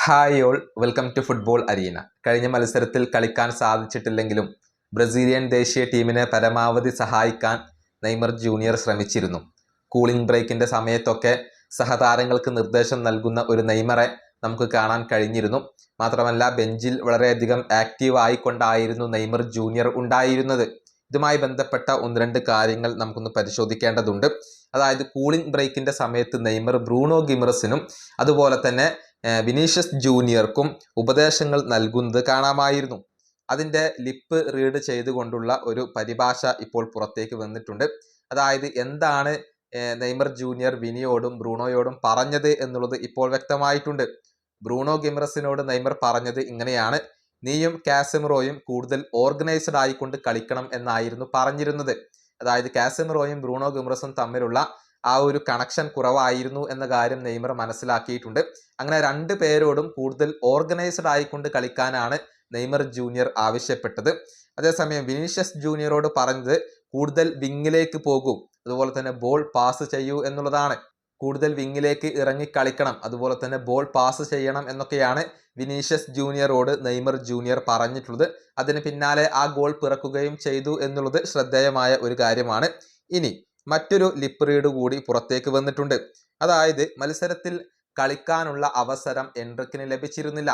Hi all, welcome to football arena. കഴിഞ്ഞ മത്സരത്തിൽ കളിക്കാൻ സാധിച്ചിട്ടില്ലെങ്കിലും ബ്രസീലിയൻ ദേശീയ ടീമിനെ പരമാവധി സഹായിക്കാൻ നെയ്മർ ജൂനിയർ ശ്രമിച്ചിരുന്നു. കൂളിംഗ് ബ്രേക്കിൻ്റെ സമയത്തൊക്കെ സഹതാരങ്ങൾക്ക് നിർദ്ദേശം നൽകുന്ന ഒരു നെയ്മറെ നമുക്ക് കാണാൻ കഴിഞ്ഞിരുന്നു. മാത്രമല്ല, ബെഞ്ചിൽ വളരെയധികം ആക്റ്റീവ് ആയിക്കൊണ്ടായിരുന്നു നെയ്മർ ജൂനിയർ ഉണ്ടായിരുന്നത്. ഇതുമായി ബന്ധപ്പെട്ട ഒന്ന് രണ്ട് കാര്യങ്ങൾ നമുക്കൊന്ന് പരിശോധിക്കേണ്ടതുണ്ട്. അതായത്, കൂളിംഗ് ബ്രേക്കിൻ്റെ സമയത്ത് നെയ്മർ ബ്രൂണോ ഗിമറസിനും അതുപോലെ തന്നെ വിനീഷ്യസ് ജൂനിയർക്കും ഉപദേശങ്ങൾ നൽകുന്നത് കാണാമായിരുന്നു. അതിൻ്റെ ലിപ്പ് റീഡ് ചെയ്തുകൊണ്ടുള്ള ഒരു പരിഭാഷ ഇപ്പോൾ പുറത്തേക്ക് വന്നിട്ടുണ്ട്. അതായത്, എന്താണ് നെയ്മർ ജൂനിയർ വിനിയോടും ബ്രൂണോയോടും പറഞ്ഞത് എന്നുള്ളത് ഇപ്പോൾ വ്യക്തമായിട്ടുണ്ട്. ബ്രൂണോ ഗിമറസിനോട് നെയ്മർ പറഞ്ഞത് ഇങ്ങനെയാണ്: നീയും കാസമിറോയും കൂടുതൽ ഓർഗനൈസ്ഡ് ആയിക്കൊണ്ട് കളിക്കണം എന്നായിരുന്നു പറഞ്ഞിരുന്നത്. അതായത്, കാസമിറോയും ബ്രൂണോ ഗിമറസും തമ്മിലുള്ള ആ ഒരു കണക്ഷൻ കുറവായിരുന്നു എന്ന കാര്യം നെയ്മർ മനസ്സിലാക്കിയിട്ടുണ്ട്. അങ്ങനെ രണ്ടു പേരോടും കൂടുതൽ ഓർഗനൈസ്ഡ് ആയിക്കൊണ്ട് കളിക്കാനാണ് നെയ്മർ ജൂനിയർ ആവശ്യപ്പെട്ടത്. അതേസമയം വിനീഷ്യസ് ജൂനിയറോട് പറഞ്ഞത് കൂടുതൽ വിങ്ങിലേക്ക് പോകൂ, അതുപോലെ തന്നെ ബോൾ പാസ് ചെയ്യൂ എന്നുള്ളതാണ്. കൂടുതൽ വിങ്ങിലേക്ക് ഇറങ്ങി കളിക്കണം, അതുപോലെ തന്നെ ബോൾ പാസ് ചെയ്യണം എന്നൊക്കെയാണ് വിനീഷ്യസ് ജൂനിയറോട് നെയ്മർ ജൂനിയർ പറഞ്ഞിട്ടുള്ളത്. അതിന് പിന്നാലെ ആ ഗോൾ പിറക്കുകയും ചെയ്തു എന്നുള്ളത് ശ്രദ്ധേയമായ ഒരു കാര്യമാണ്. ഇനി മറ്റൊരു ലിപ്പ് റീഡ് കൂടി പുറത്തേക്ക് വന്നിട്ടുണ്ട്. അതായത്, മത്സരത്തിൽ കളിക്കാനുള്ള അവസരം എൻട്രിക്കിന് ലഭിച്ചിരുന്നില്ല.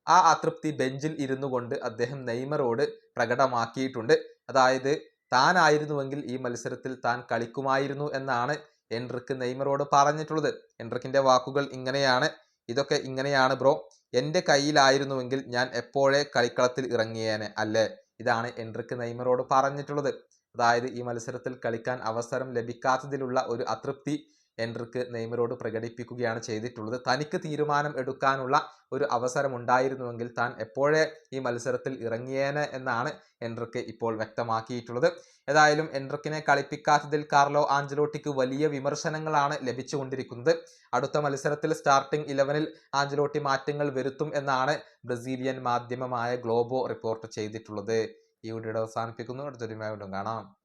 ആ അതൃപ്തി ബെഞ്ചിൽ ഇരുന്നു കൊണ്ട് അദ്ദേഹം നെയ്മറോട് പ്രകടമാക്കിയിട്ടുണ്ട്. അതായത്, താനായിരുന്നുവെങ്കിൽ ഈ മത്സരത്തിൽ താൻ കളിക്കുമായിരുന്നു എന്നാണ് എൻട്രിക്ക് നെയ്മറോട് പറഞ്ഞിട്ടുള്ളത്. എൻട്രിക്കിന്റെ വാക്കുകൾ ഇങ്ങനെയാണ്: ഇതൊക്കെ ഇങ്ങനെയാണ് ബ്രോ, എൻ്റെ കയ്യിലായിരുന്നുവെങ്കിൽ ഞാൻ എപ്പോഴേ കളിക്കളത്തിൽ ഇറങ്ങിയേനെ അല്ലേ. ഇതാണ് എൻട്രിക്ക് നെയ്മറോട് പറഞ്ഞിട്ടുള്ളത്. അതായത്, ഈ മത്സരത്തിൽ കളിക്കാൻ അവസരം ലഭിക്കാത്തതിലുള്ള ഒരു അതൃപ്തി എൻട്രിക്ക് നെയ്മറോട് പ്രകടിപ്പിക്കുകയാണ് ചെയ്തിട്ടുള്ളത്. തനിക്ക് തീരുമാനം എടുക്കാനുള്ള ഒരു അവസരം ഉണ്ടായിരുന്നുവെങ്കിൽ താൻ എപ്പോഴേ ഈ മത്സരത്തിൽ ഇറങ്ങിയേനെ എന്നാണ് എൻട്രിക്ക് ഇപ്പോൾ വ്യക്തമാക്കിയിട്ടുള്ളത്. ഏതായാലും എൻട്രിക്കിനെ കളിപ്പിക്കാത്തതിൽ കാർലോ ആഞ്ചലോട്ടിക്ക് വലിയ വിമർശനങ്ങളാണ് ലഭിച്ചുകൊണ്ടിരിക്കുന്നത്. അടുത്ത മത്സരത്തിൽ സ്റ്റാർട്ടിംഗ് 11-ൽ ആഞ്ചലോട്ടി മാറ്റങ്ങൾ വരുത്തും എന്നാണ് ബ്രസീലിയൻ മാധ്യമമായ ഗ്ലോബോ റിപ്പോർട്ട് ചെയ്തിട്ടുള്ളത്. ഈ വീഡിയോ അവസാനിപ്പിക്കുന്നു. അടുത്തൊരു വീഡിയോ കാണാം.